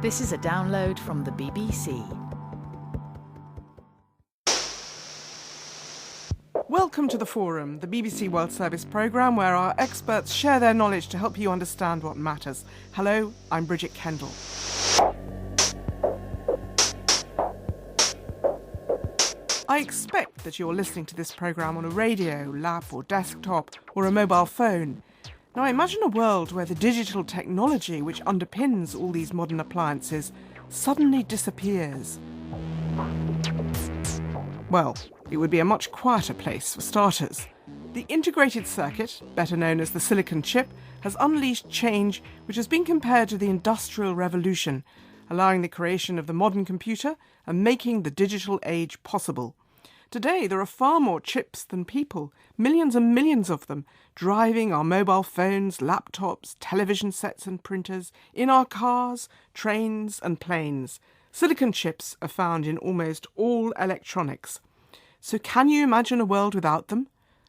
This is a download from the BBC. Welcome to The Forum, the BBC World Service programme where our experts share their knowledge to help you understand what matters. Hello, I'm Bridget Kendall. I expect that you're listening to this programme on a radio, lap or desktop or a mobile phone. Now imagine a world where the digital technology which underpins all these modern appliances suddenly disappears. Well, it would be a much quieter place for starters. The integrated circuit, better known as the silicon chip, has unleashed change which has been compared to the Industrial Revolution, allowing the creation of the modern computer and making the digital age possible. Today, there are far more chips than people, millions and millions of them, driving our mobile phones, laptops, television sets and printers, in our cars, trains and planes. Silicon chips are found in almost all electronics. So can you imagine a world without them?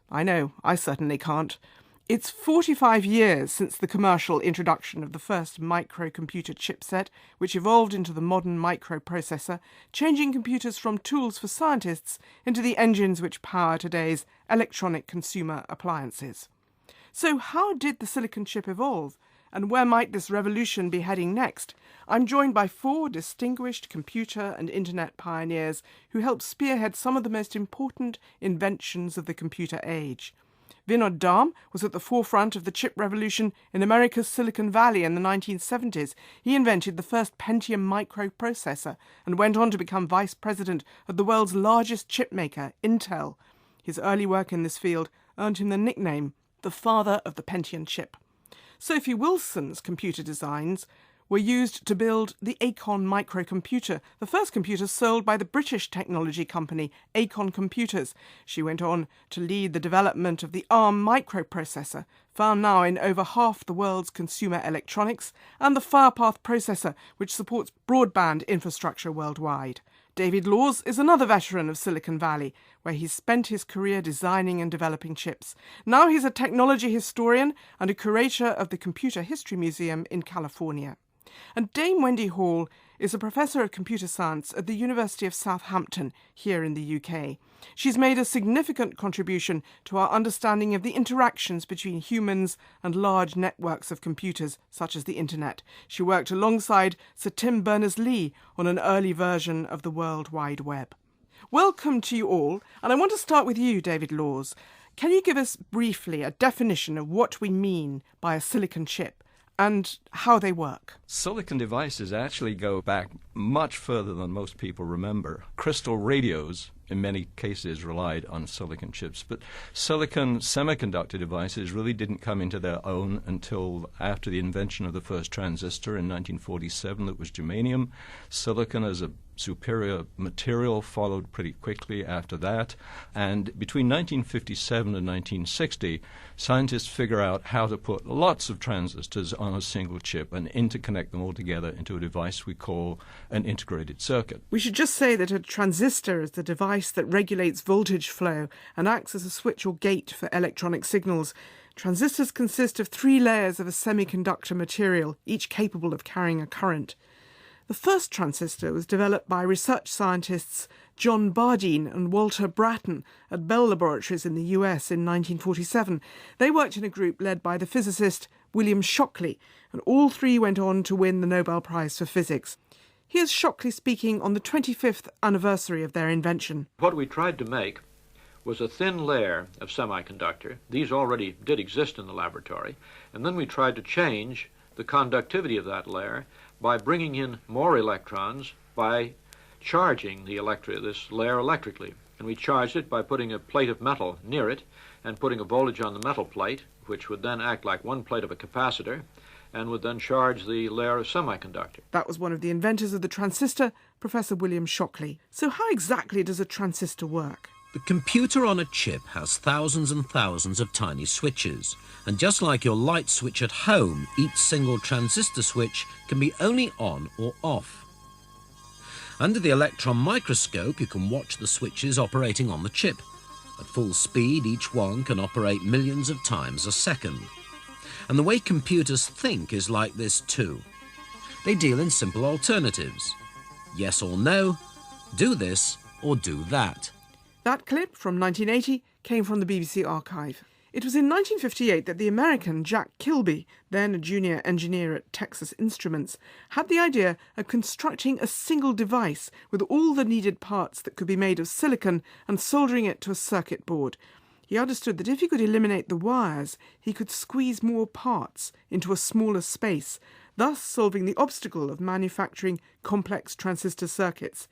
I know, I certainly can't. It's 45 years since the commercial introduction of the first microcomputer chipset, which evolved into the modern microprocessor, changing computers from tools for scientists into the engines which power today's electronic consumer appliances. So how did the silicon chip evolve? And where might this revolution be heading next? I'm joined by four distinguished computer and internet pioneers who helped spearhead some of the most important inventions of the computer age. Vinod Dham was at the forefront of the chip revolution in America's Silicon Valley in the 1970s. He invented the first Pentium microprocessor and went on to become vice president of the world's largest chip maker, Intel. His early work in this field earned him the nickname, the father of the Pentium chip. Sophie Wilson's computer designs were used to build the Acorn microcomputer, the first computer sold by the British technology company Acorn Computers. She went on to lead the development of the ARM microprocessor, found now in over half the world's consumer electronics, and the FirePath processor, which supports broadband infrastructure worldwide. David Laws is another veteran of Silicon Valley, where he's spent his career designing and developing chips. Now he's a technology historian and a curator of the Computer History Museum in California. And Dame Wendy Hall is a professor of computer science at the University of Southampton here in the UK. She's made a significant contribution to our understanding of the interactions between humans and large networks of computers, such as the internet. She worked alongside Sir Tim Berners-Lee on an early version of the World Wide Web. Welcome to you all, and I want to start with you, David Laws. Can you give us briefly a definition of what we mean by a silicon chip and how they work? Silicon devices actually go back much further than most people remember. Crystal radios, in many cases, relied on silicon chips, but silicon semiconductor devices really didn't come into their own until after the invention of the first transistor in 1947 that was germanium. Silicon as a superior material followed pretty quickly after that, and between 1957 and 1960 scientists figure out how to put lots of transistors on a single chip and interconnect them all together into a device we call an integrated circuit. We should just say that a transistor is the device that regulates voltage flow and acts as a switch or gate for electronic signals. Transistors consist of 3 layers of a semiconductor material, each capable of carrying a current. The first transistor was developed by research scientists John Bardeen and Walter Brattain at Bell Laboratories in the US in 1947. They worked in a group led by the physicist William Shockley, and all 3 went on to win the Nobel Prize for Physics. Here's Shockley speaking on the 25th anniversary of their invention. What we tried to make was a thin layer of semiconductor. These already did exist in the laboratory. And then we tried to change the conductivity of that layer by bringing in more electrons by charging this layer electrically. And we charged it by putting a plate of metal near it and putting a voltage on the metal plate, which would then act like one plate of a capacitor and would then charge the layer of semiconductor. That was one of the inventors of the transistor, Professor William Shockley. So how exactly does a transistor work? The computer on a chip has thousands and thousands of tiny switches, and just like your light switch at home, each single transistor switch can be only on or off. Under the electron microscope, you can watch the switches operating on the chip. At full speed, each one can operate millions of times a second. And the way computers think is like this too. They deal in simple alternatives. Yes or no, do this or do that. That clip from 1980 came from the BBC archive. It was in 1958 that the American Jack Kilby, then a junior engineer at Texas Instruments, had the idea of constructing a single device with all the needed parts that could be made of silicon and soldering it to a circuit board. He understood that if he could eliminate the wires, he could squeeze more parts into a smaller space, thus solving the obstacle of manufacturing complex transistor circuits.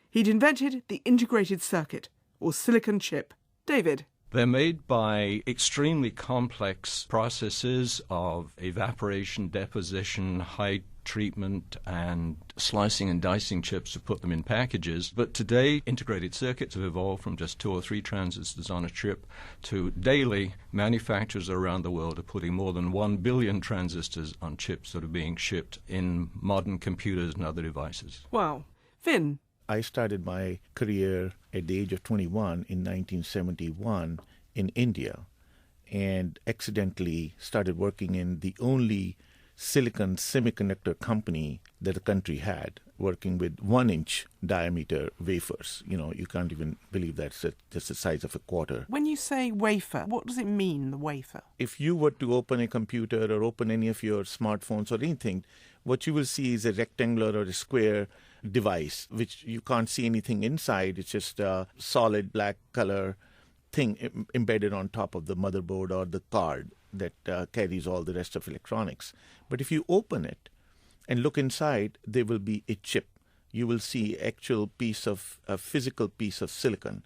He'd invented the integrated circuit, or silicon chip. David? They're made by extremely complex processes of evaporation, deposition, high treatment, and slicing and dicing chips to put them in packages. But today, integrated circuits have evolved from just 2 or 3 transistors on a chip to daily manufacturers around the world are putting more than 1 billion transistors on chips that are being shipped in modern computers and other devices. Wow. Finn? I started my career at the age of 21 in 1971 in India and accidentally started working in the only silicon semiconductor company that the country had, working with 1-inch diameter wafers. You know, you can't even believe that's just the size of a quarter. When you say wafer, what does it mean, the wafer? If you were to open a computer or open any of your smartphones or anything, what you will see is a rectangular or a square device, which you can't see anything inside. It's just a solid black color thing embedded on top of the motherboard or the card that carries all the rest of electronics. But if you open it and look inside, there will be a chip. You will see actual piece of a physical piece of silicon,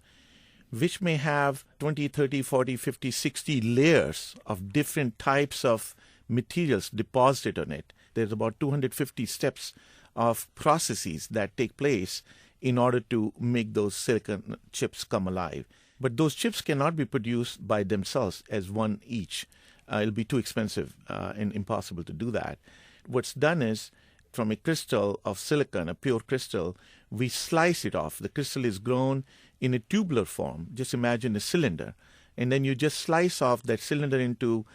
which may have 20, 30, 40, 50, 60 layers of different types of materials deposited on it. There's about 250 steps of processes that take place in order to make those silicon chips come alive. But those chips cannot be produced by themselves as one each. It'll be too expensive and impossible to do that. What's done is, from a crystal of silicon, a pure crystal, we slice it off. The crystal is grown in a tubular form. Just imagine a cylinder. And then you just slice off that cylinder into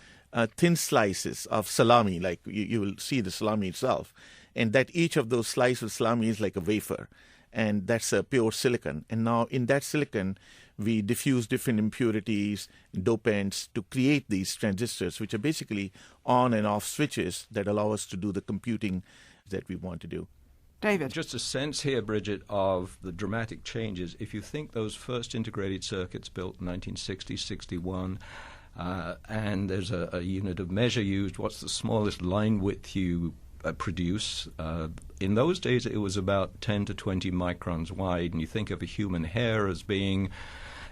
thin slices of salami, like you will see the salami itself. And that each of those slices of salami is like a wafer. And that's a pure silicon. And now in that silicon, we diffuse different impurities, dopants to create these transistors, which are basically on and off switches that allow us to do the computing that we want to do. David? Just a sense here, Bridget, of the dramatic changes. If you think those first integrated circuits built in 1960, 61, and there's a unit of measure used, what's the smallest line width you produce? In those days, it was about 10 to 20 microns wide, and you think of a human hair as being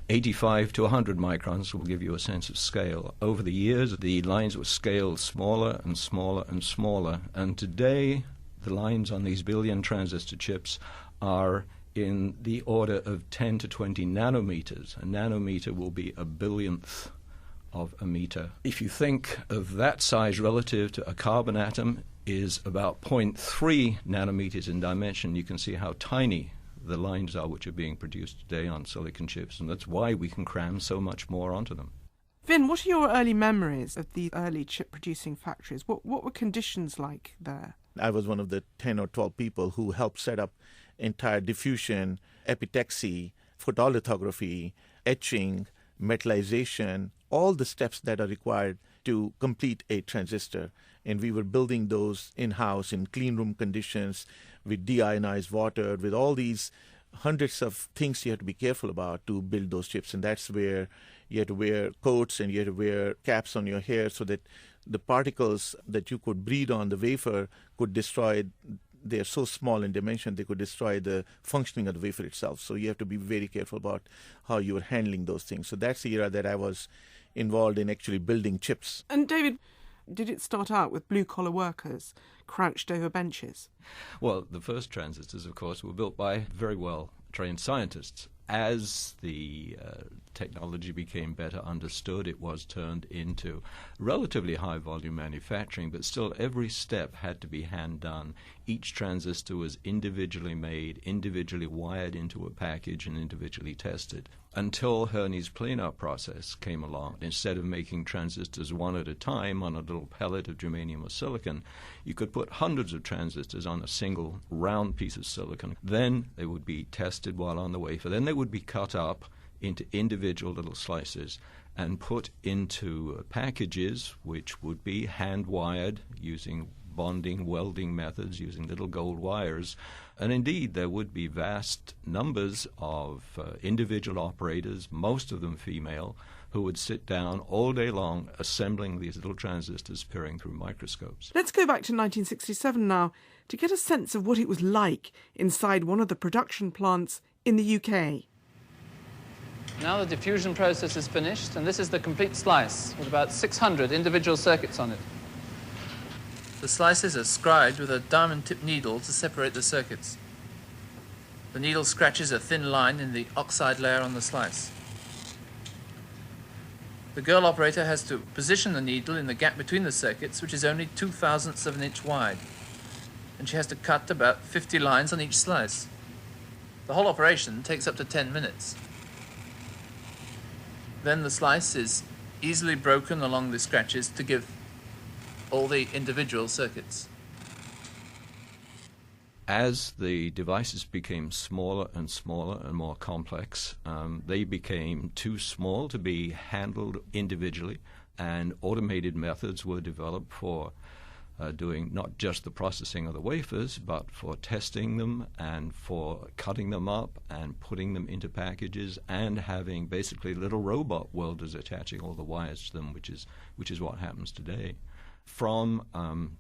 85 to 100 microns will give you a sense of scale. Over the years, the lines were scaled smaller and smaller and smaller, and today the lines on these billion transistor chips are in the order of 10 to 20 nanometers. A nanometer will be a billionth of a meter. If you think of that size relative to a carbon atom is about 0.3 nanometers in dimension, you can see how tiny the lines are which are being produced today on silicon chips, and that's why we can cram so much more onto them. Vin, what are your early memories of the early chip-producing factories? What were conditions like there? I was one of the 10 or 12 people who helped set up entire diffusion, epitaxy, photolithography, etching, metallization, all the steps that are required to complete a transistor. And we were building those in-house in clean room conditions with deionized water, with all these hundreds of things you have to be careful about to build those chips. And that's where you had to wear coats and you had to wear caps on your hair so that the particles that you could breathe on the wafer could destroy. They're so small in dimension, they could destroy the functioning of the wafer itself. So you have to be very careful about how you are handling those things. So that's the era that I was involved in actually building chips. And David, did it start out with blue-collar workers crouched over benches? Well, the first transistors, of course, were built by very well-trained scientists. As the technology became better understood, it was turned into relatively high-volume manufacturing, but still every step had to be hand-done. each transistor was individually made, individually wired into a package, and individually tested. Until Herney's planar process came along. Instead of making transistors one at a time on a little pellet of germanium or silicon, you could put hundreds of transistors on a single round piece of silicon. Then they would be tested while on the wafer. Then they would be cut up into individual little slices and put into packages which would be hand-wired using bonding, welding methods, using little gold wires. And indeed, there would be vast numbers of individual operators, most of them female, who would sit down all day long assembling these little transistors, peering through microscopes. Let's go back to 1967 now to get a sense of what it was like inside one of the production plants in the UK. Now the diffusion process is finished, and this is the complete slice with about 600 individual circuits on it. The slices are scribed with a diamond-tipped needle to separate the circuits. The needle scratches a thin line in the oxide layer on the slice. The girl operator has to position the needle in the gap between the circuits, which is only 0.02 of an inch wide, and she has to cut about 50 lines on each slice. The whole operation takes up to 10 minutes. Then the slice is easily broken along the scratches to give all the individual circuits. As the devices became smaller and smaller and more complex, they became too small to be handled individually, and automated methods were developed for doing not just the processing of the wafers, but for testing them and for cutting them up and putting them into packages and having basically little robot welders attaching all the wires to them, which is what happens today. From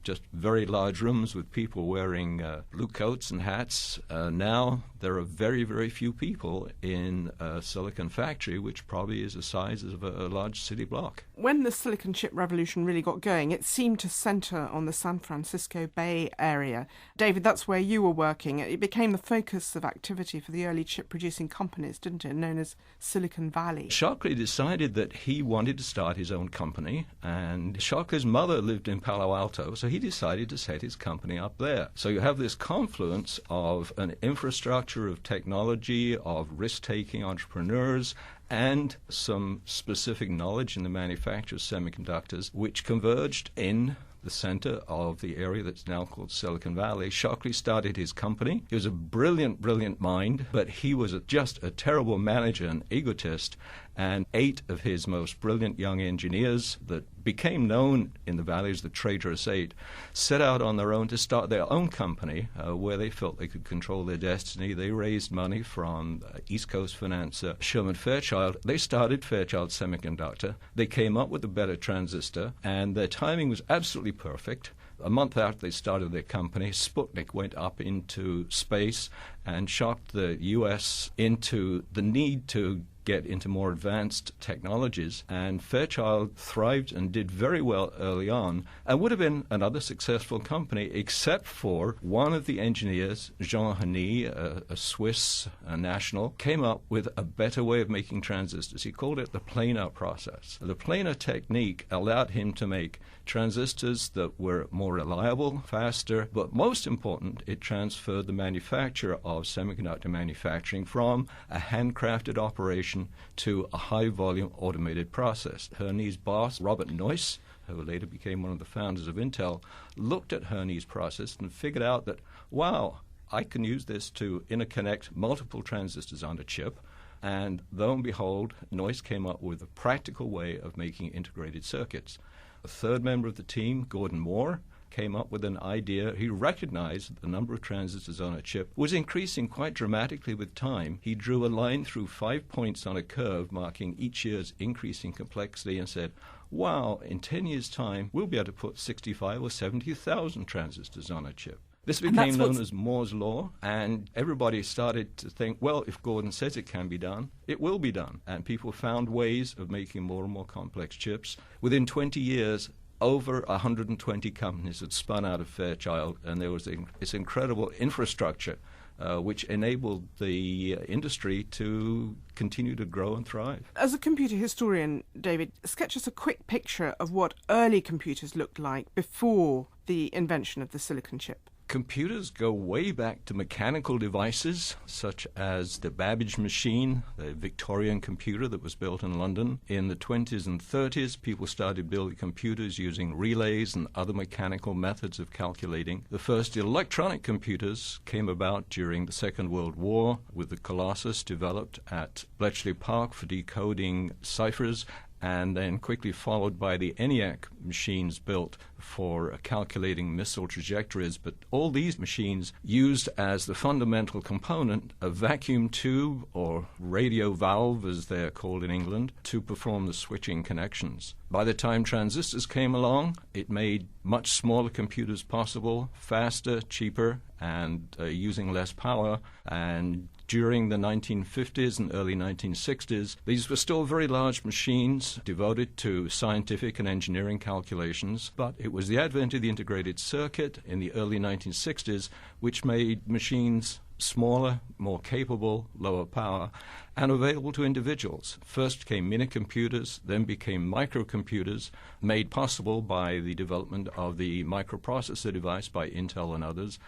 just very large rooms with people wearing blue coats and hats, now there are very, very few people in a silicon factory, which probably is the size of a large city block. When the silicon chip revolution really got going, it seemed to centre on the San Francisco Bay Area. David, that's where you were working. It became the focus of activity for the early chip-producing companies, didn't it, known as Silicon Valley? Shockley decided that he wanted to start his own company, and Shockley's mother lived in Palo Alto, so he decided to set his company up there. So you have this confluence of an infrastructure of technology, of risk-taking entrepreneurs, and some specific knowledge in the manufacture of semiconductors, which converged in the center of the area that's now called Silicon Valley. Shockley started his company. He was a brilliant, brilliant mind, but he was just a terrible manager and egotist. And 8 of his most brilliant young engineers that became known in the valley as the Traitorous 8 set out on their own to start their own company where they felt they could control their destiny. They raised money from East Coast financer Sherman Fairchild. They started Fairchild Semiconductor. They came up with a better transistor, and their timing was absolutely perfect. A month after they started their company, Sputnik went up into space and shocked the U.S. into the need to get into more advanced technologies, and Fairchild thrived and did very well early on and would have been another successful company except for one of the engineers, Jean Heny, a Swiss national, came up with a better way of making transistors. He called it the planar process. The planar technique allowed him to make transistors that were more reliable, faster, but most important, it transferred the manufacture of semiconductor manufacturing from a handcrafted operation to a high-volume automated process. Herney's boss, Robert Noyce, who later became one of the founders of Intel, looked at Herney's process and figured out that, wow, I can use this to interconnect multiple transistors on a chip. And lo and behold, Noyce came up with a practical way of making integrated circuits. A third member of the team, Gordon Moore, came up with an idea. He recognized that the number of transistors on a chip was increasing quite dramatically with time. He drew a line through 5 points on a curve marking each year's increasing complexity and said, wow, in 10 years' time, we'll be able to put 65 or 70,000 transistors on a chip. This became known as Moore's Law, and everybody started to think, well, if Gordon says it can be done, it will be done. And people found ways of making more and more complex chips. Within 20 years, over 120 companies had spun out of Fairchild, and there was this incredible infrastructure which enabled the industry to continue to grow and thrive. As a computer historian, David, sketch us a quick picture of what early computers looked like before the invention of the silicon chip. Computers go way back to mechanical devices, such as the Babbage machine, the Victorian computer that was built in London. In the 20s and 30s, people started building computers using relays and other mechanical methods of calculating. The first electronic computers came about during the Second World War, with the Colossus developed at Bletchley Park for decoding ciphers, and then quickly followed by the ENIAC machines built for calculating missile trajectories. But all these machines used as the fundamental component a vacuum tube, or radio valve as they're called in England, to perform the switching connections. By the time transistors came along, it made much smaller computers possible, faster, cheaper, and using less power. And during the 1950s and early 1960s, these were still very large machines devoted to scientific and engineering calculations, but it was the advent of the integrated circuit in the early 1960s which made machines smaller, more capable, lower power, and available to individuals. First came mini-computers, then became microcomputers, made possible by the development of the microprocessor device by Intel and others.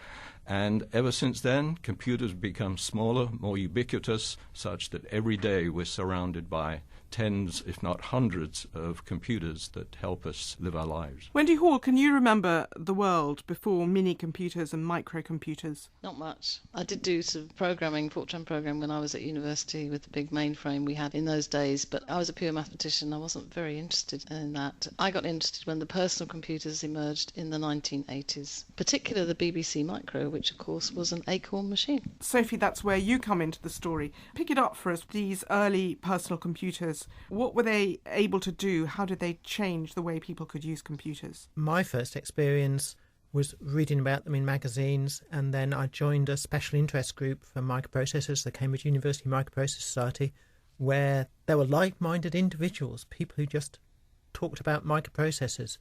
And ever since then, computers have become smaller, more ubiquitous, such that every day we're surrounded by tens, if not hundreds, of computers that help us live our lives. Wendy Hall, can you remember the world before mini-computers and microcomputers? Not much. I did do some programming, Fortran program, when I was at university with the big mainframe we had in those days, but I was a pure mathematician. I wasn't very interested in that. I got interested when the personal computers emerged in the 1980s, particularly the BBC Micro, which of course was an Acorn machine. Sophie, that's where you come into the story. Pick it up for us, these early personal computers. What were they able to do? How did they change the way people could use computers? My first experience was reading about them in magazines, and then I joined a special interest group for microprocessors, the Cambridge University Microprocessor Society, where there were like-minded individuals, people who just talked about microprocessors,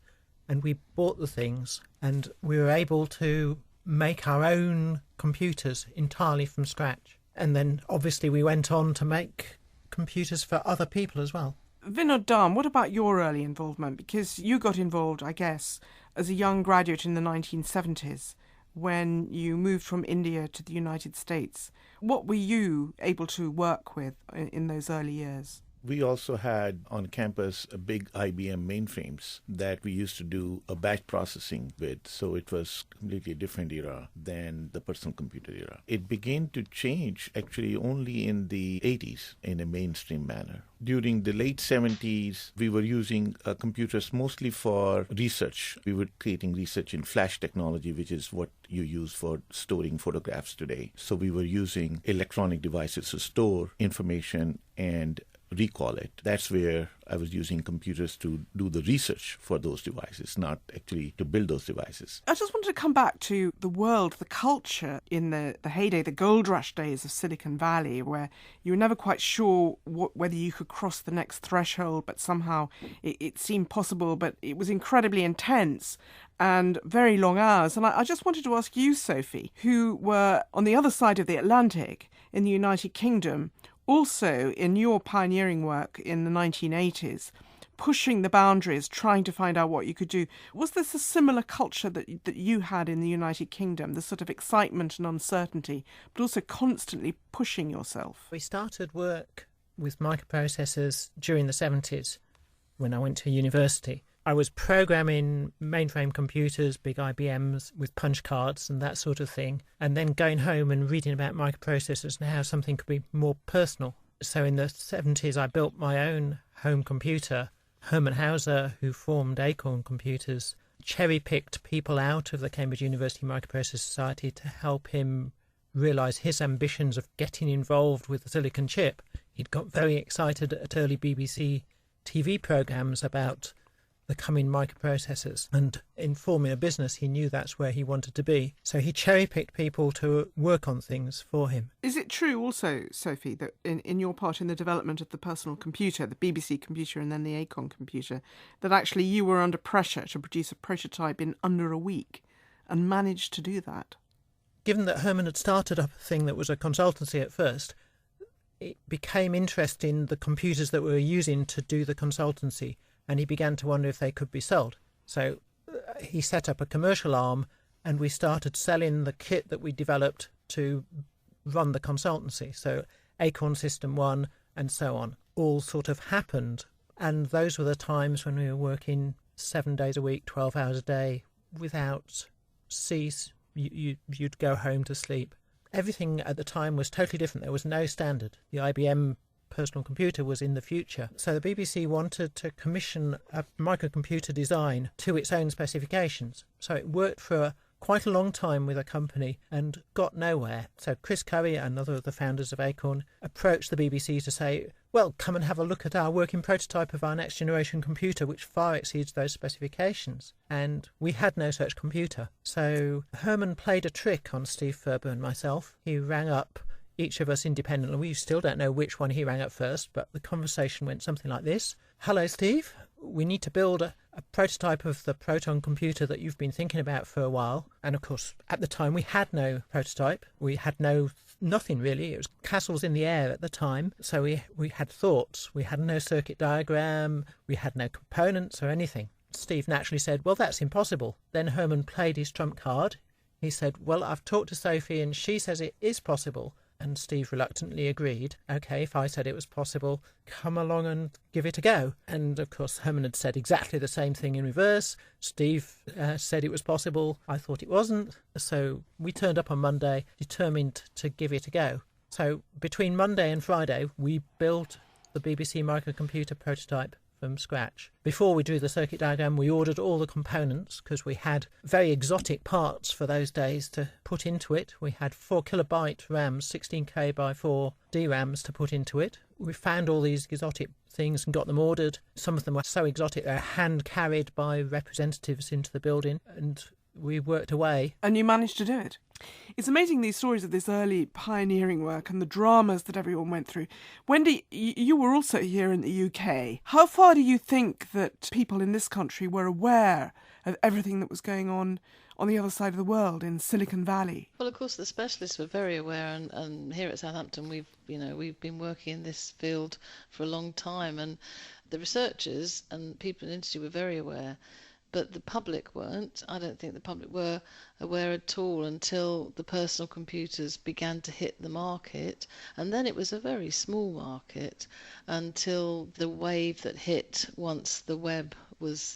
and we bought the things, and we were able to make our own computers entirely from scratch. And then obviously we went on to make computers for other people as well. Vinod Dham, what about your early involvement? Because you got involved, I guess, as a young graduate in the 1970s when you moved from India to the United States. What were you able to work with in those early years? We also had on campus a big IBM mainframes that we used to do a batch processing with. So it was completely different era than the personal computer era. It began to change actually only in the 80s in a mainstream manner. During the late 70s, we were using computers mostly for research. We were creating research in flash technology, which is what you use for storing photographs today. So we were using electronic devices to store information and recall it. That's where I was using computers to do the research for those devices, not actually to build those devices. I just wanted to come back to the world, the culture in the heyday, the gold rush days of Silicon Valley, where you were never quite sure whether you could cross the next threshold, but somehow it seemed possible, but it was incredibly intense and very long hours. And I just wanted to ask you, Sophie, who were on the other side of the Atlantic in the United Kingdom, also in your pioneering work in the 1980s, pushing the boundaries, trying to find out what you could do. Was this a similar culture that you had in the United Kingdom, the sort of excitement and uncertainty, but also constantly pushing yourself? We started work with microprocessors during the 70s when I went to university. I was programming mainframe computers, big IBMs with punch cards and that sort of thing, and then going home and reading about microprocessors and how something could be more personal. So in the 70s, I built my own home computer. Herman Hauser, who formed Acorn Computers, cherry-picked people out of the Cambridge University Microprocessor Society to help him realise his ambitions of getting involved with the silicon chip. He'd got very excited at early BBC TV programmes about the coming microprocessors, and in forming a business he knew that's where he wanted to be, so he cherry-picked people to work on things for him. Is it true also, Sophie, that in your part in the development of the personal computer, the BBC computer and then the Acorn computer, that actually you were under pressure to produce a prototype in under a week and managed to do that? Given that Herman had started up a thing that was a consultancy at first, it became interesting, the computers that we were using to do the consultancy, and he began to wonder if they could be sold. So he set up a commercial arm and we started selling the kit that we developed to run the consultancy. So Acorn System 1 and so on all sort of happened. And those were the times when we were working 7 days a week, 12 hours a day, without cease. You'd go home to sleep. Everything at the time was totally different. There was no standard. The IBM personal computer was in the future. So the BBC wanted to commission a microcomputer design to its own specifications. So it worked for quite a long time with a company and got nowhere. So Chris Curry, another of the founders of Acorn, approached the BBC to say, well, come and have a look at our working prototype of our next generation computer, which far exceeds those specifications. And we had no such computer. So Herman played a trick on Steve Ferber and myself. He rang up each of us independently. We still don't know which one he rang up first, but the conversation went something like this. Hello, Steve. We need to build a prototype of the Proton computer that you've been thinking about for a while. And of course, at the time, we had no prototype. We had nothing really. It was castles in the air at the time. So we had thoughts. We had no circuit diagram. We had no components or anything. Steve naturally said, well, that's impossible. Then Herman played his trump card. He said, well, I've talked to Sophie and she says it is possible. And Steve reluctantly agreed. OK, if I said it was possible, come along and give it a go. And of course, Herman had said exactly the same thing in reverse. Steve said it was possible. I thought it wasn't. So we turned up on Monday, determined to give it a go. So between Monday and Friday, we built the BBC microcomputer prototype from scratch. Before we drew the circuit diagram, we ordered all the components because we had very exotic parts for those days to put into it. We had 4 kilobyte RAMs, 16K by 4 DRAMs to put into it. We found all these exotic things and got them ordered. Some of them were so exotic they're hand carried by representatives into the building, and we worked away. And you managed to do it. It's amazing, these stories of this early pioneering work and the dramas that everyone went through. Wendy, you were also here in the UK. How far do you think that people in this country were aware of everything that was going on the other side of the world in Silicon Valley? Well, of course, the specialists were very aware, and here at Southampton, we've been working in this field for a long time, and the researchers and people in the industry were very aware. But the public weren't. I don't think the public were aware at all until the personal computers began to hit the market. And then it was a very small market until the wave that hit once the web was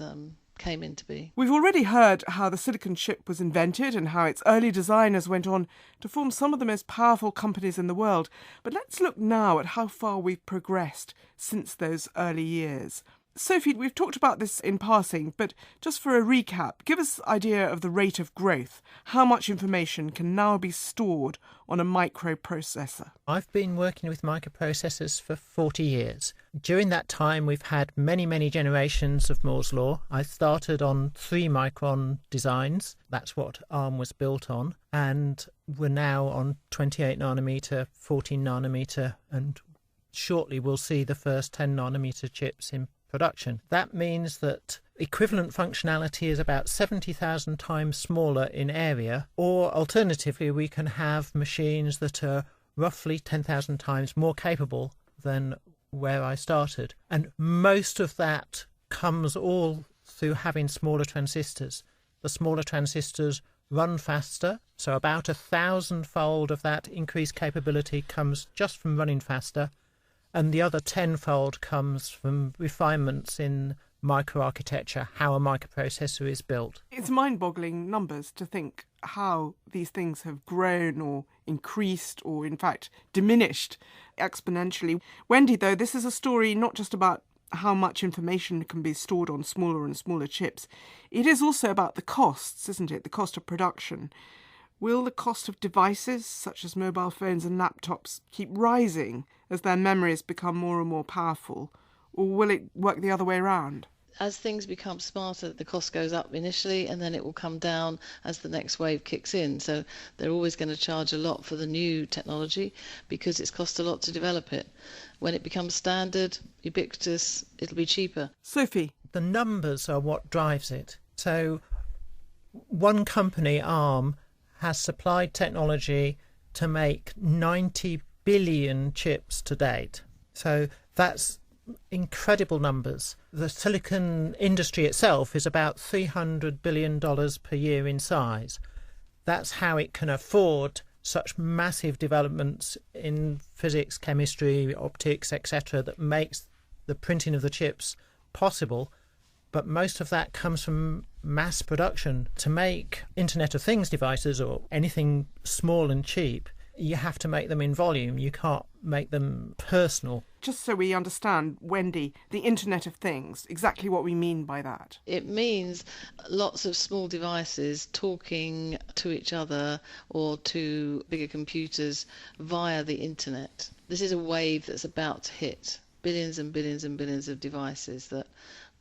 came into being. We've already heard how the silicon chip was invented and how its early designers went on to form some of the most powerful companies in the world. But let's look now at how far we've progressed since those early years. Sophie, we've talked about this in passing, but just for a recap, give us an idea of the rate of growth. How much information can now be stored on a microprocessor? I've been working with microprocessors for 40 years. During that time, we've had many, many generations of Moore's Law. I started on 3-micron designs. That's what ARM was built on. And we're now on 28 nanometer, 14 nanometer, and shortly we'll see the first 10 nanometer chips in production. That means that equivalent functionality is about 70,000 times smaller in area, or alternatively we can have machines that are roughly 10,000 times more capable than where I started. And most of that comes all through having smaller transistors. The smaller transistors run faster, so about 1,000-fold of that increased capability comes just from running faster. And the other 10-fold comes from refinements in microarchitecture, how a microprocessor is built. It's mind-boggling numbers to think how these things have grown or increased or, in fact, diminished exponentially. Wendy, though, this is a story not just about how much information can be stored on smaller and smaller chips. It is also about the costs, isn't it? The cost of production. Will the cost of devices, such as mobile phones and laptops, keep rising as their memories become more and more powerful? Or will it work the other way around? As things become smarter, the cost goes up initially and then it will come down as the next wave kicks in. So they're always going to charge a lot for the new technology because it's cost a lot to develop it. When it becomes standard, ubiquitous, it'll be cheaper. Sophie? The numbers are what drives it. So one company, ARM, has supplied technology to make 90 billion chips to date. So that's incredible numbers. The silicon industry itself is about $300 billion per year in size. That's how it can afford such massive developments in physics, chemistry, optics, etc., that makes the printing of the chips possible. But most of that comes from mass production. To make Internet of Things devices or anything small and cheap, you have to make them in volume. You can't make them personal. Just so we understand, Wendy, the Internet of Things, exactly what we mean by that. It means lots of small devices talking to each other or to bigger computers via the internet. This is a wave that's about to hit billions and billions and billions of devices that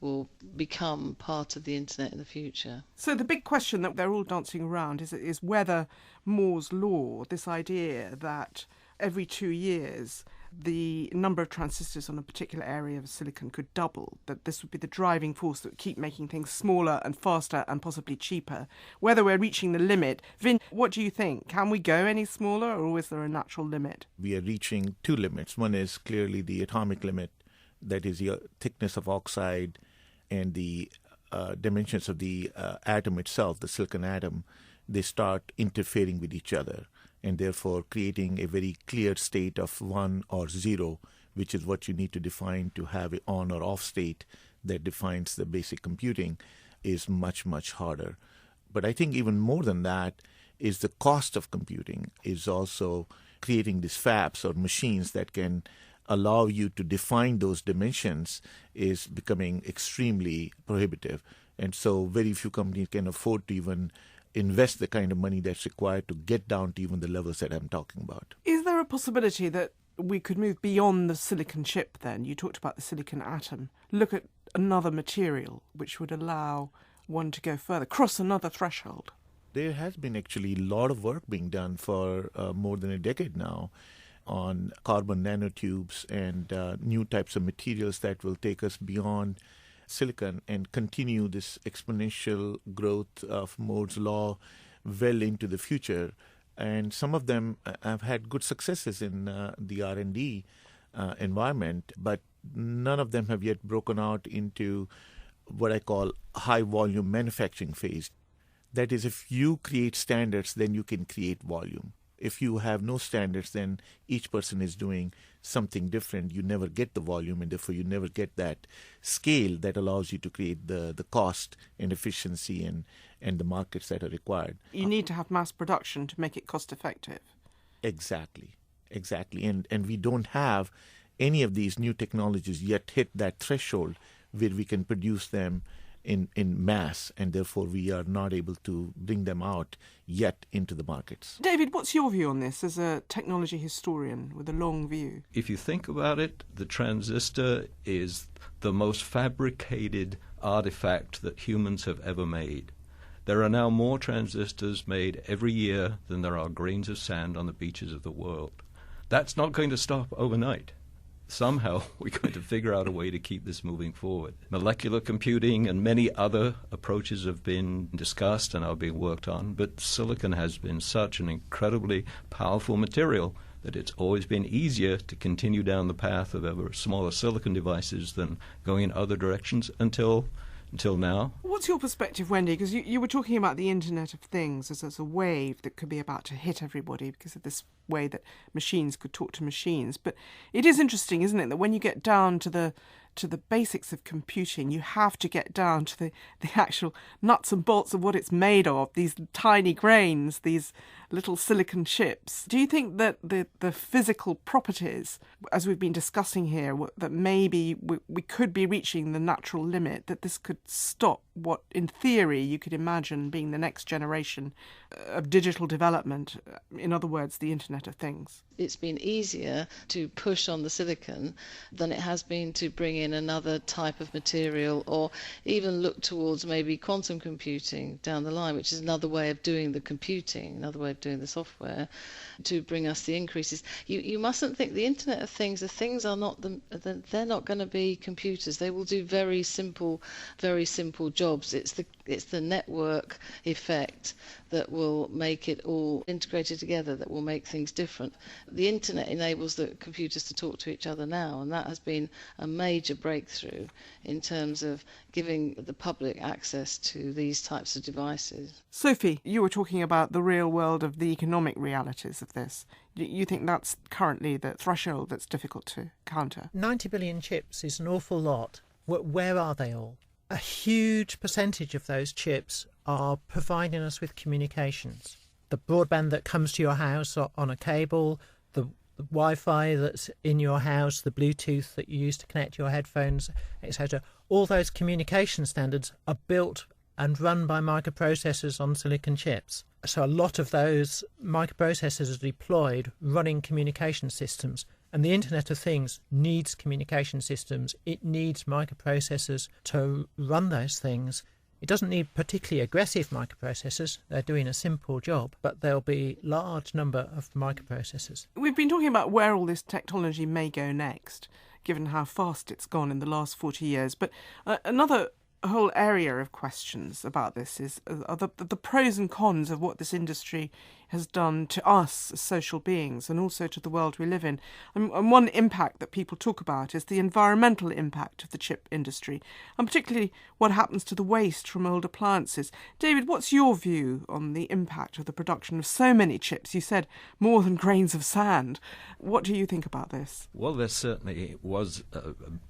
will become part of the internet in the future. So the big question that they're all dancing around is whether Moore's law, this idea that every 2 years the number of transistors on a particular area of silicon could double, that this would be the driving force that would keep making things smaller and faster and possibly cheaper, whether we're reaching the limit. Vin, what do you think? Can we go any smaller, or is there a natural limit? We are reaching two limits. One is clearly the atomic limit, that is the thickness of oxide and the dimensions of the atom itself, the silicon atom. They start interfering with each other and therefore creating a very clear state of 1 or 0, which is what you need to define to have an on or off state that defines the basic computing, is much, much harder. But I think even more than that is the cost of computing is also creating these fabs or machines that can allow you to define those dimensions is becoming extremely prohibitive. And so very few companies can afford to even invest the kind of money that's required to get down to even the levels that I'm talking about. Is there a possibility that we could move beyond the silicon chip then? You talked about the silicon atom. Look at another material which would allow one to go further, cross another threshold. There has been actually a lot of work being done for more than a decade now on carbon nanotubes and new types of materials that will take us beyond silicon and continue this exponential growth of Moore's law well into the future. And some of them have had good successes in the R&D environment, but none of them have yet broken out into what I call high volume manufacturing phase. That is, if you create standards, then you can create volume. If you have no standards, then each person is doing something different. You never get the volume, and therefore you never get that scale that allows you to create the cost and efficiency and the markets that are required. You need to have mass production to make it cost effective. Exactly. And we don't have any of these new technologies yet hit that threshold where we can produce them in mass, and therefore we are not able to bring them out yet into the markets. David, what's your view on this as a technology historian with a long view? If you think about it, the transistor is the most fabricated artifact that humans have ever made. There are now more transistors made every year than there are grains of sand on the beaches of the world. That's not going to stop overnight. Somehow we're going to figure out a way to keep this moving forward. Molecular computing and many other approaches have been discussed and are being worked on, but silicon has been such an incredibly powerful material that it's always been easier to continue down the path of ever smaller silicon devices than going in other directions until now. What's your perspective, Wendy? Because you were talking about the Internet of Things as a wave that could be about to hit everybody because of this way that machines could talk to machines. But it is interesting, isn't it, that when you get down to the basics of computing, you have to get down to the actual nuts and bolts of what it's made of, these tiny grains, these little silicon chips. Do you think that the physical properties, as we've been discussing here, that maybe we could be reaching the natural limit, that this could stop what, in theory, you could imagine being the next generation of digital development, in other words, the Internet of Things? It's been easier to push on the silicon than it has been to bring in another type of material, or even look towards maybe quantum computing down the line, which is another way of doing the computing, another way of doing the software, to bring us the increases. You mustn't think the Internet of Things, the things are not they're not going to be computers. They will do very simple jobs jobs. It's the network effect that will make it all integrated together, that will make things different. The internet enables the computers to talk to each other now, and that has been a major breakthrough in terms of giving the public access to these types of devices. Sophie, you were talking about the real world of the economic realities of this. You think that's currently the threshold that's difficult to counter? 90 billion chips is an awful lot. Where are they all? A huge percentage of those chips are providing us with communications. The broadband that comes to your house on a cable, the Wi-Fi that's in your house, the Bluetooth that you use to connect your headphones, etc. All those communication standards are built and run by microprocessors on silicon chips. So a lot of those microprocessors are deployed running communication systems. And the Internet of Things needs communication systems. It needs microprocessors to run those things. It doesn't need particularly aggressive microprocessors. They're doing a simple job, but there'll be a large number of microprocessors. We've been talking about where all this technology may go next, given how fast it's gone in the last 40 years. But another whole area of questions about this are the pros and cons of what this industry has done to us as social beings and also to the world we live in. And one impact that people talk about is the environmental impact of the chip industry, and particularly what happens to the waste from old appliances. David, what's your view on the impact of the production of so many chips? You said more than grains of sand. What do you think about this? Well, there certainly was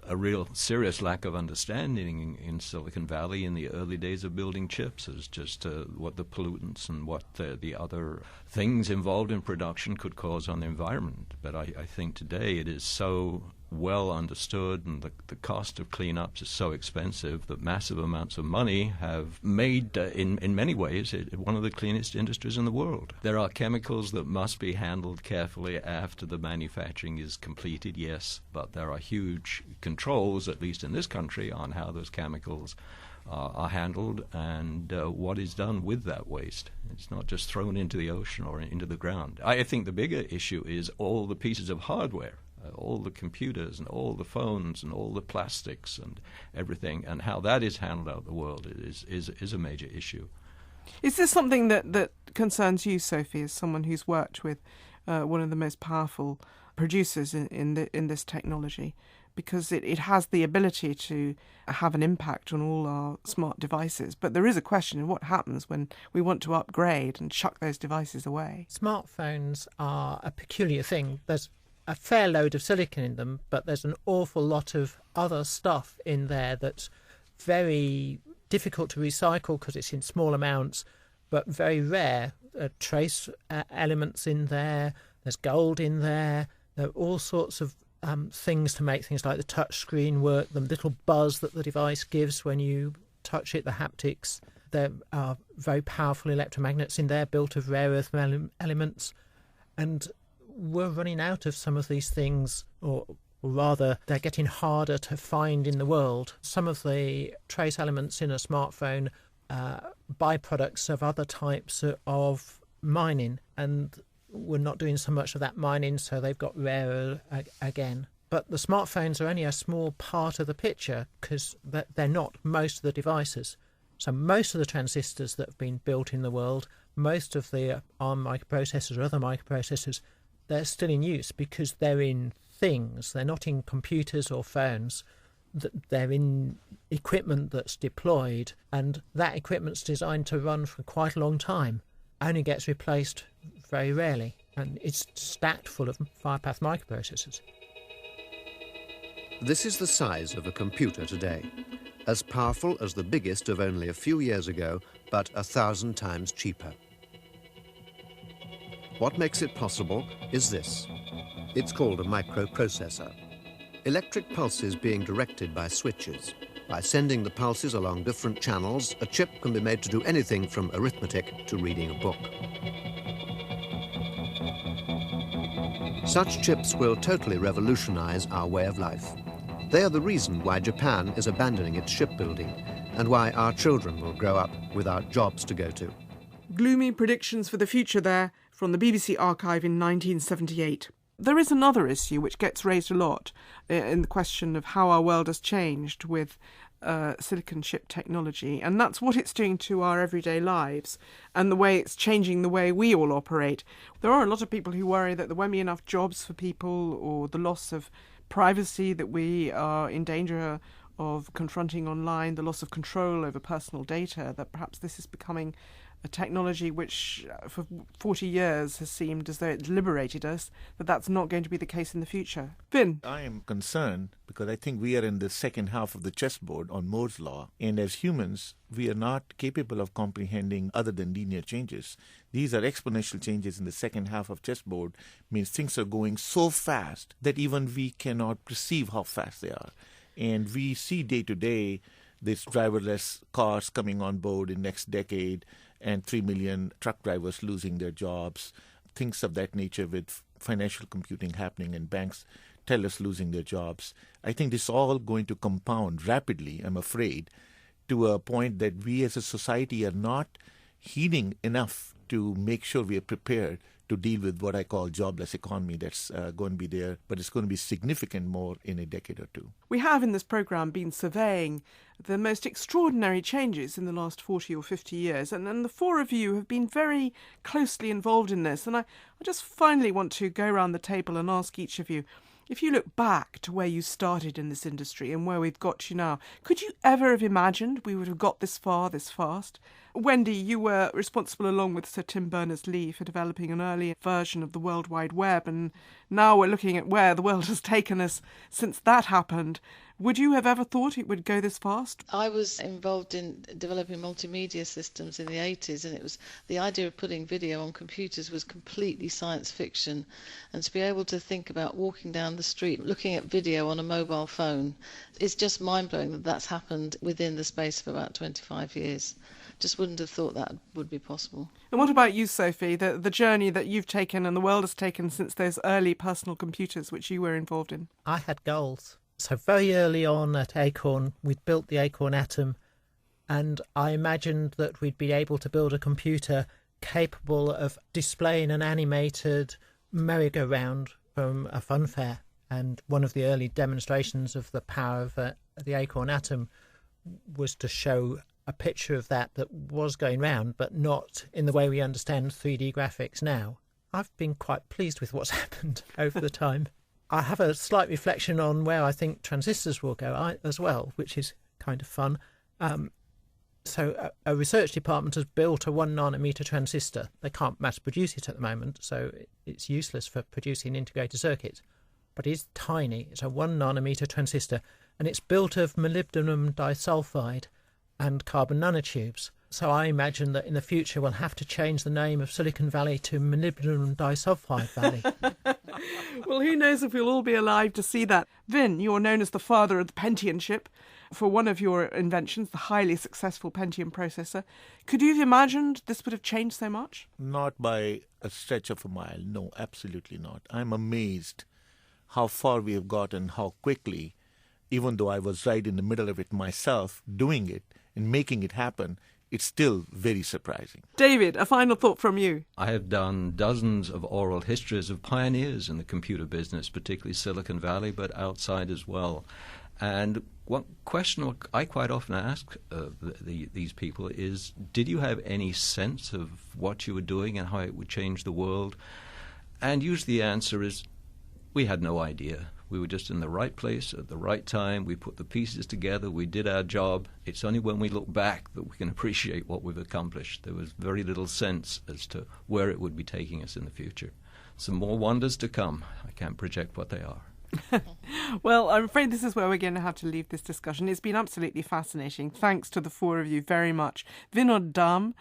a real serious lack of understanding in Silicon Valley in the early days of building chips as just what the pollutants and what the other things involved in production could cause on the environment. But I think today it is so well understood, and the cost of cleanups is so expensive that massive amounts of money have made, in many ways, it one of the cleanest industries in the world. There are chemicals that must be handled carefully after the manufacturing is completed, yes, but there are huge controls, at least in this country, on how those chemicals are handled and what is done with that waste. It's not just thrown into the ocean or into the ground. I think the bigger issue is all the pieces of hardware, all the computers and all the phones and all the plastics and everything, and how that is handled out in the world is a major issue. Is this something that concerns you, Sophie, as someone who's worked with one of the most powerful producers in this technology? Because it has the ability to have an impact on all our smart devices. But there is a question of what happens when we want to upgrade and chuck those devices away. Smartphones are a peculiar thing. There's a fair load of silicon in them, but there's an awful lot of other stuff in there that's very difficult to recycle because it's in small amounts, but very rare. Trace elements in there, there's gold in there, there are all sorts of things to make things like the touch screen work, the little buzz that the device gives when you touch it, the haptics. There are very powerful electromagnets in there built of rare earth elements. And we're running out of some of these things, or rather they're getting harder to find in the world. Some of the trace elements in a smartphone are byproducts of other types of mining, and we're not doing so much of that mining, so they've got rarer again. But the smartphones are only a small part of the picture because they're not most of the devices. So most of the transistors that have been built in the world, most of the ARM microprocessors or other microprocessors, they're still in use because they're in things. They're not in computers or phones. They're in equipment that's deployed, and that equipment's designed to run for quite a long time. Only gets replaced very rarely, and it's stacked full of firepath microprocessors. This is the size of a computer today, as powerful as the biggest of only a few years ago, but 1,000 times cheaper. What makes it possible is this. It's called a microprocessor. Electric pulses being directed by switches. By sending the pulses along different channels, a chip can be made to do anything from arithmetic to reading a book. Such chips will totally revolutionize our way of life. They are the reason why Japan is abandoning its shipbuilding and why our children will grow up without jobs to go to. Gloomy predictions for the future there from the BBC archive in 1978. There is another issue which gets raised a lot in the question of how our world has changed with silicon chip technology, and that's what it's doing to our everyday lives and the way it's changing the way we all operate. There are a lot of people who worry that there won't be enough jobs for people, or the loss of privacy that we are in danger of confronting online, the loss of control over personal data, that perhaps this is becoming a technology which for 40 years has seemed as though it liberated us, that that's not going to be the case in the future. Vin? I am concerned because I think we are in the second half of the chessboard on Moore's law, and as humans, we are not capable of comprehending other than linear changes. These are exponential changes in the second half of chessboard, means things are going so fast that even we cannot perceive how fast they are. And we see day to day these driverless cars coming on board in next decade, and 3 million truck drivers losing their jobs, things of that nature, with financial computing happening and banks tellers losing their jobs. I think this is all going to compound rapidly, I'm afraid, to a point that we as a society are not heeding enough to make sure we are prepared to deal with what I call jobless economy that's going to be there, but it's going to be significant more in a decade or two. We have in this programme been surveying the most extraordinary changes in the last 40 or 50 years, and the four of you have been very closely involved in this. And I just finally want to go around the table and ask each of you, if you look back to where you started in this industry and where we've got you now, could you ever have imagined we would have got this far this fast? Wendy, you were responsible along with Sir Tim Berners-Lee for developing an early version of the World Wide Web, and now we're looking at where the world has taken us since that happened. Would you have ever thought it would go this fast? I was involved in developing multimedia systems in the 80s, and it was the idea of putting video on computers was completely science fiction. And to be able to think about walking down the street, looking at video on a mobile phone, it's just mind-blowing that that's happened within the space of about 25 years. Just wouldn't have thought that would be possible. And what about you, Sophie, the journey that you've taken and the world has taken since those early personal computers which you were involved in? I had goals. So very early on at Acorn, we'd built the Acorn Atom, and I imagined that we'd be able to build a computer capable of displaying an animated merry-go-round from a fun fair. And one of the early demonstrations of the power of the Acorn Atom was to show a picture of that was going round, but not in the way we understand 3D graphics now. I've been quite pleased with what's happened over the time. I have a slight reflection on where I think transistors will go as well, which is kind of fun. So a research department has built a 1 nanometer transistor. They can't mass produce it at the moment, so it's useless for producing integrated circuits. But it's tiny. It's a 1 nanometer transistor, and it's built of molybdenum disulfide and carbon nanotubes. So I imagine that in the future we'll have to change the name of Silicon Valley to molybdenum disulfide Valley. Well, who knows if we'll all be alive to see that. Vin, you're known as the father of the Pentium chip for one of your inventions, the highly successful Pentium processor. Could you have imagined this would have changed so much? Not by a stretch of a mile. No, absolutely not. I'm amazed how far we have gotten, how quickly, even though I was right in the middle of it myself, doing it and making it happen. It's still very surprising. David, a final thought from you. I have done dozens of oral histories of pioneers in the computer business, particularly Silicon Valley, but outside as well. And one question I quite often ask these people is, did you have any sense of what you were doing and how it would change the world? And usually the answer is, we had no idea. We were just in the right place at the right time. We put the pieces together. We did our job. It's only when we look back that we can appreciate what we've accomplished. There was very little sense as to where it would be taking us in the future. Some more wonders to come. I can't project what they are. Well, I'm afraid this is where we're going to have to leave this discussion. It's been absolutely fascinating. Thanks to the four of you very much. Vinod Dham,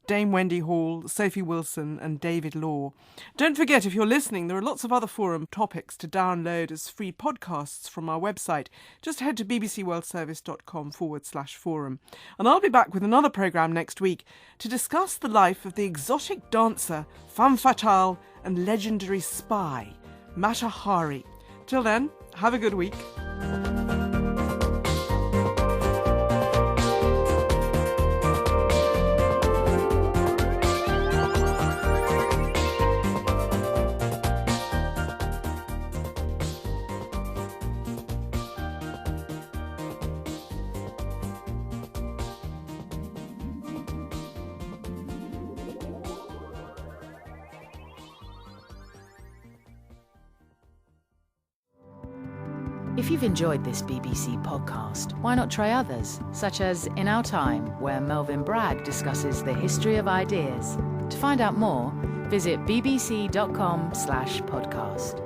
Dame Wendy Hall, Sophie Wilson and David Law. Don't forget, if you're listening, there are lots of other forum topics to download as free podcasts from our website. Just head to bbcworldservice.com/forum. And I'll be back with another programme next week to discuss the life of the exotic dancer, femme fatale and legendary spy, Mata Hari. Till then, have a good week. If you've enjoyed this BBC podcast, why not try others, such as In Our Time, where Melvin Bragg discusses the history of ideas. To find out more, visit bbc.com/podcast.